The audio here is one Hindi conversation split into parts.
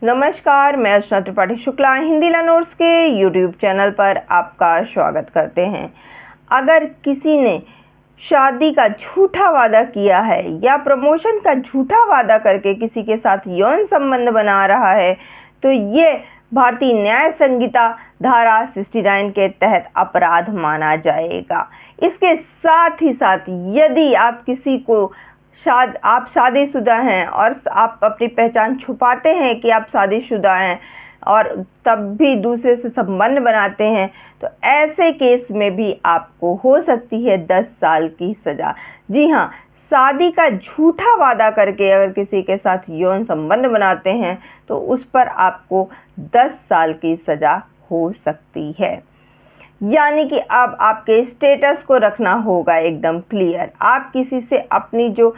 नमस्कार, मैं अर्चना त्रिपाठी शुक्ला हिंदी लर्नर्स के यूट्यूब चैनल पर आपका स्वागत करते हैं। अगर किसी ने शादी का झूठा वादा किया है या प्रमोशन का झूठा वादा करके किसी के साथ यौन संबंध बना रहा है तो ये भारतीय न्याय संहिता धारा 69 के तहत अपराध माना जाएगा। इसके साथ ही साथ यदि आप किसी को आप शादीशुदा हैं और आप अपनी पहचान छुपाते हैं कि आप शादीशुदा हैं और तब भी दूसरे से संबंध बनाते हैं तो ऐसे केस में भी आपको हो सकती है 10 साल की सज़ा। जी हाँ, शादी का झूठा वादा करके अगर किसी के साथ यौन संबंध बनाते हैं तो उस पर आपको 10 साल की सज़ा हो सकती है। यानी कि अब आपके स्टेटस को रखना होगा एकदम क्लियर। आप किसी से अपनी जो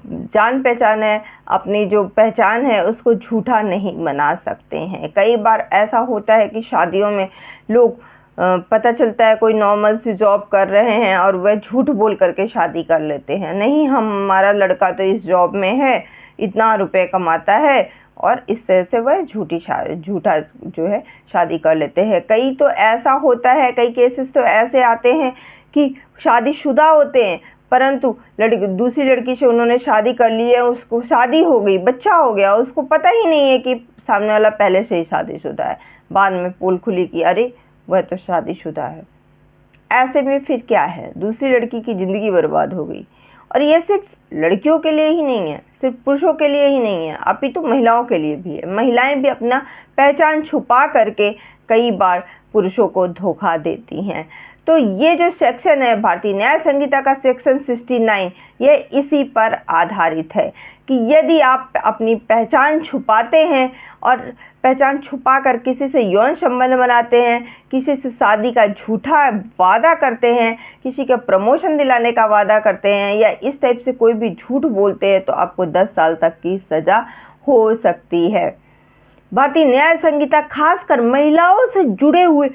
जान पहचान है, अपनी जो पहचान है उसको झूठा नहीं बना सकते हैं। कई बार ऐसा होता है कि शादियों में लोग पता चलता है कोई नॉर्मल सी जॉब कर रहे हैं और वह झूठ बोल करके शादी कर लेते हैं। नहीं, हमारा लड़का तो इस जॉब में है, इतना रुपए कमाता है, और इस तरह से वह झूठा जो है शादी कर लेते हैं। कई तो ऐसा होता है, कई केसेस तो ऐसे आते हैं कि शादीशुदा होते हैं परंतु दूसरी लड़की से उन्होंने शादी कर ली है, उसको शादी हो गई, बच्चा हो गया, उसको पता ही नहीं है कि सामने वाला पहले से ही शादीशुदा है। बाद में पोल खुली कि अरे वह तो शादीशुदा है। ऐसे में फिर क्या है, दूसरी लड़की की ज़िंदगी बर्बाद हो गई। और ये सिर्फ लड़कियों के लिए ही नहीं है, सिर्फ पुरुषों के लिए ही नहीं है, अपितु महिलाओं के लिए भी है। महिलाएं भी अपना पहचान छुपा करके कई बार पुरुषों को धोखा देती हैं। तो ये जो सेक्शन है भारतीय न्याय संहिता का सेक्शन 69, ये इसी पर आधारित है कि यदि आप अपनी पहचान छुपाते हैं और पहचान छुपा कर किसी से यौन संबंध बनाते हैं, किसी से शादी का झूठा वादा करते हैं, किसी का प्रमोशन दिलाने का वादा करते हैं या इस टाइप से कोई भी झूठ बोलते हैं तो आपको 10 साल तक की सज़ा हो सकती है। भारतीय न्याय संहिता खासकर महिलाओं से जुड़े हुए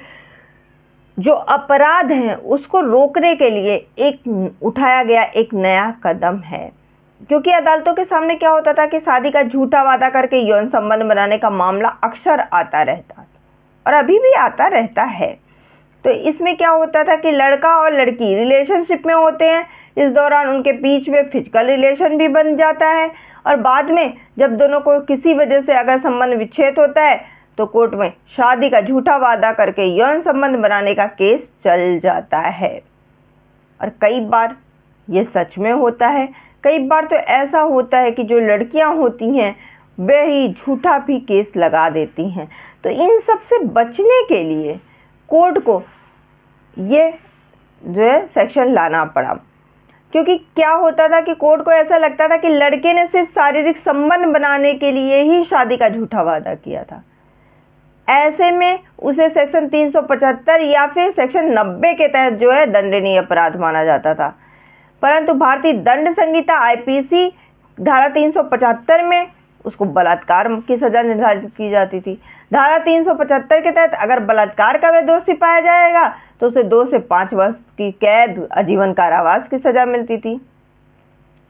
जो अपराध हैं उसको रोकने के लिए उठाया गया एक नया कदम है। क्योंकि अदालतों के सामने क्या होता था कि शादी का झूठा वादा करके यौन संबंध बनाने का मामला अक्सर आता रहता और अभी भी आता रहता है। तो इसमें क्या होता था कि लड़का और लड़की रिलेशनशिप में होते हैं, इस दौरान उनके बीच में फिजिकल रिलेशन भी बन जाता है और बाद में जब दोनों को किसी वजह से अगर संबंध विच्छेद होता है तो कोर्ट में शादी का झूठा वादा करके यौन संबंध बनाने का केस चल जाता है। और कई बार ये सच में होता है, कई बार तो ऐसा होता है कि जो लड़कियां होती हैं वे ही झूठा भी केस लगा देती हैं। तो इन सब से बचने के लिए कोर्ट को ये जो है सेक्शन लाना पड़ा। क्योंकि क्या होता था कि कोर्ट को ऐसा लगता था कि लड़के ने सिर्फ शारीरिक संबंध बनाने के लिए ही शादी का झूठा वादा किया था। ऐसे में उसे सेक्शन 375 या फिर सेक्शन 90 के तहत जो है दंडनीय अपराध माना जाता था। परंतु भारतीय दंड संहिता आईपीसी धारा 375 में उसको बलात्कार की सज़ा निर्धारित की जाती थी। धारा 375 के तहत अगर बलात्कार का वह दोषी पाया जाएगा तो उसे 2 से 5 वर्ष की कैद, आजीवन कारावास की सज़ा मिलती थी।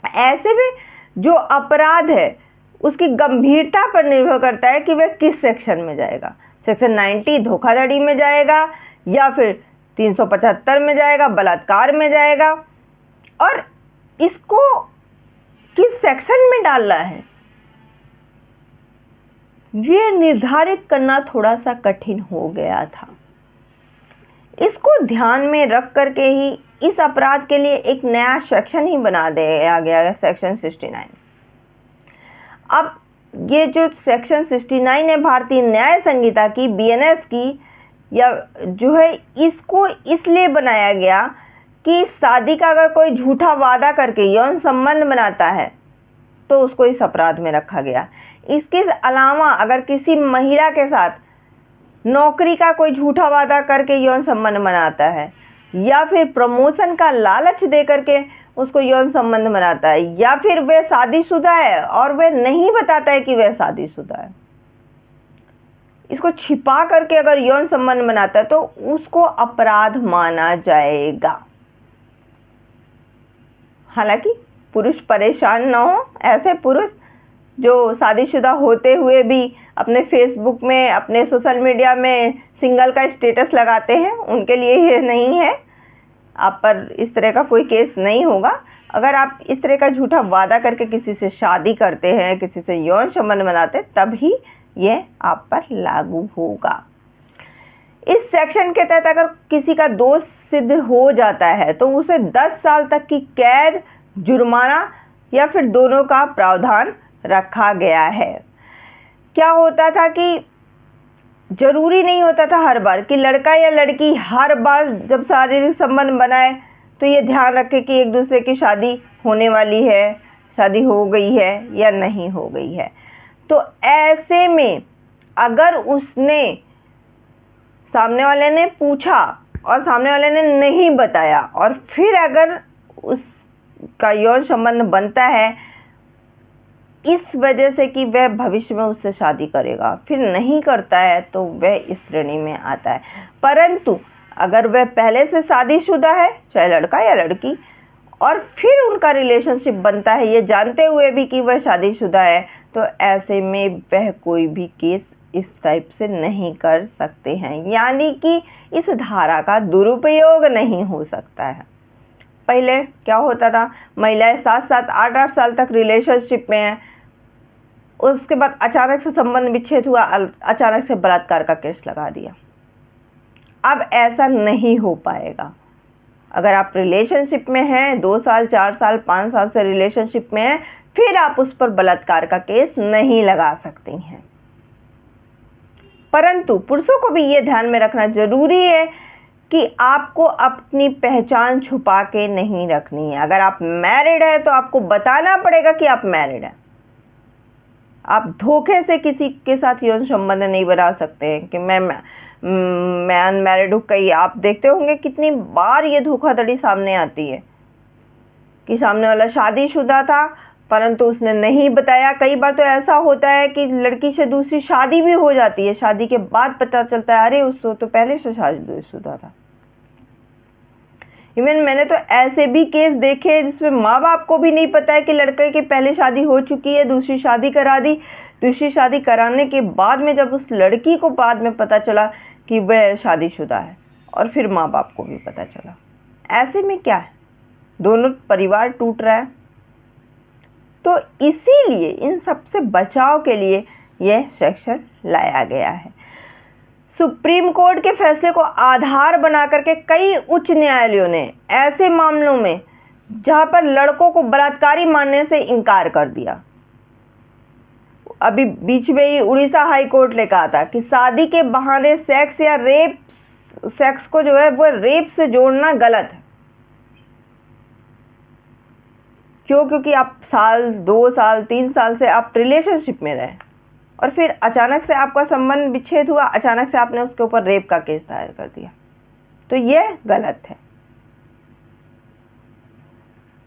ऐसे में जो अपराध है उसकी गंभीरता पर निर्भर करता है कि वह किस सेक्शन में जाएगा। सेक्शन 90 धोखाधड़ी में जाएगा या फिर 375 में जाएगा, बलात्कार में जाएगा। और इसको किस सेक्शन में डालना है ये निर्धारित करना थोड़ा सा कठिन हो गया था। इसको ध्यान में रख करके ही इस अपराध के लिए एक नया सेक्शन ही बना दिया गया है, सेक्शन 69। अब ये जो सेक्शन 69 है भारतीय न्याय संहिता की, बीएनएस की, या जो है इसको इसलिए बनाया गया कि शादी का अगर कोई झूठा वादा करके यौन संबंध बनाता है तो उसको इस अपराध में रखा गया। इसके अलावा अगर किसी महिला के साथ नौकरी का कोई झूठा वादा करके यौन संबंध बनाता है या फिर प्रमोशन का लालच दे करके उसको यौन संबंध बनाता है या फिर वह शादीशुदा है और वह नहीं बताता है कि वह शादीशुदा है, इसको छिपा करके अगर यौन संबंध बनाता है तो उसको अपराध माना जाएगा। हालांकि पुरुष परेशान न हो, ऐसे पुरुष जो शादीशुदा होते हुए भी अपने फेसबुक में, अपने सोशल मीडिया में सिंगल का स्टेटस लगाते हैं, उनके लिए ये नहीं है। आप पर इस तरह का कोई केस नहीं होगा। अगर आप इस तरह का झूठा वादा करके किसी से शादी करते हैं, किसी से यौन संबंध बनाते हैं, तभी यह आप पर लागू होगा। इस सेक्शन के तहत अगर किसी का दोष सिद्ध हो जाता है तो उसे 10 साल तक की कैद, जुर्माना या फिर दोनों का प्रावधान रखा गया है। क्या होता था कि जरूरी नहीं होता था हर बार कि लड़का या लड़की हर बार जब शारीरिक संबंध बनाए तो ये ध्यान रखे कि एक दूसरे की शादी होने वाली है, शादी हो गई है या नहीं हो गई है। तो ऐसे में अगर उसने, सामने वाले ने पूछा और सामने वाले ने नहीं बताया और फिर अगर उसका यौन संबंध बनता है इस वजह से कि वह भविष्य में उससे शादी करेगा, फिर नहीं करता है, तो वह इस श्रेणी में आता है। परंतु अगर वह पहले से शादीशुदा है, चाहे लड़का या लड़की, और फिर उनका रिलेशनशिप बनता है ये जानते हुए भी कि वह शादीशुदा है, तो ऐसे में वह कोई भी केस इस टाइप से नहीं कर सकते हैं, यानी कि इस धारा का दुरुपयोग नहीं हो सकता है। पहले क्या होता था, महिलाएं 7-7, 8-8 साल तक रिलेशनशिप में हैं, उसके बाद अचानक से संबंध विच्छेद हुआ, अचानक से बलात्कार का केस लगा दिया। अब ऐसा नहीं हो पाएगा। अगर आप रिलेशनशिप में हैं, 2 साल, 4 साल, 5 साल से रिलेशनशिप में हैं, फिर आप उस पर बलात्कार का केस नहीं लगा सकती हैं। परंतु पुरुषों को भी ये ध्यान में रखना जरूरी है कि आपको अपनी पहचान छुपा के नहीं रखनी है। अगर आप मैरिड है तो आपको बताना पड़ेगा कि आप मैरिड हैं। आप धोखे से किसी के साथ यौन संबंध नहीं बना सकते हैं कि मैं अनमैरिड हूँ। कई आप देखते होंगे कितनी बार ये धोखाधड़ी सामने आती है कि सामने वाला शादीशुदा था परंतु उसने नहीं बताया। कई बार तो ऐसा होता है कि लड़की से दूसरी शादी भी हो जाती है, शादी के बाद पता चलता है अरे उसको तो पहले से शादीशुदा था। इवन मैंने तो ऐसे भी केस देखे जिसमें माँ बाप को भी नहीं पता है कि लड़के की पहले शादी हो चुकी है, दूसरी शादी करा दी। दूसरी शादी कराने के बाद में जब उस लड़की को बाद में पता चला कि वह शादीशुदा है और फिर माँ बाप को भी पता चला, ऐसे में क्या है, दोनों परिवार टूट रहा है। तो इसीलिए इन सब से बचाव के लिए यह सेक्शन लाया गया है। सुप्रीम कोर्ट के फैसले को आधार बना करके कई उच्च न्यायालयों ने ऐसे मामलों में जहां पर लड़कों को बलात्कारी मानने से इनकार कर दिया। अभी बीच में ही उड़ीसा हाई कोर्ट ने कहा था कि शादी के बहाने सेक्स या रेप, सेक्स को जो है वो रेप से जोड़ना गलत है। क्यों? क्योंकि आप साल, 2 साल, 3 साल से आप रिलेशनशिप में रहे और फिर अचानक से आपका संबंध विच्छेद हुआ, अचानक से आपने उसके ऊपर रेप का केस दायर कर दिया, तो यह गलत है।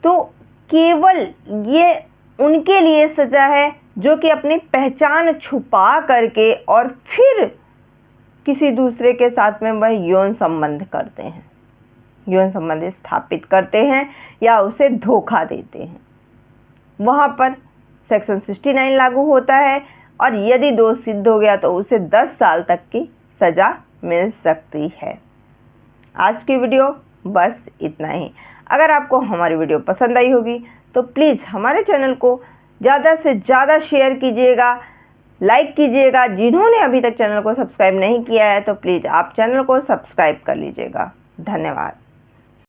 तो केवल ये उनके लिए सजा है जो कि अपनी पहचान छुपा करके और फिर किसी दूसरे के साथ में वह यौन संबंध करते हैं, यौन संबंध स्थापित करते हैं या उसे धोखा देते हैं। वहाँ पर सेक्शन 69 लागू होता है और यदि दोष सिद्ध हो गया तो उसे 10 साल तक की सज़ा मिल सकती है। आज की वीडियो बस इतना ही। अगर आपको हमारी वीडियो पसंद आई होगी तो प्लीज़ हमारे चैनल को ज़्यादा से ज़्यादा शेयर कीजिएगा, लाइक कीजिएगा। जिन्होंने अभी तक चैनल को सब्सक्राइब नहीं किया है तो प्लीज़ आप चैनल को सब्सक्राइब कर लीजिएगा। धन्यवाद।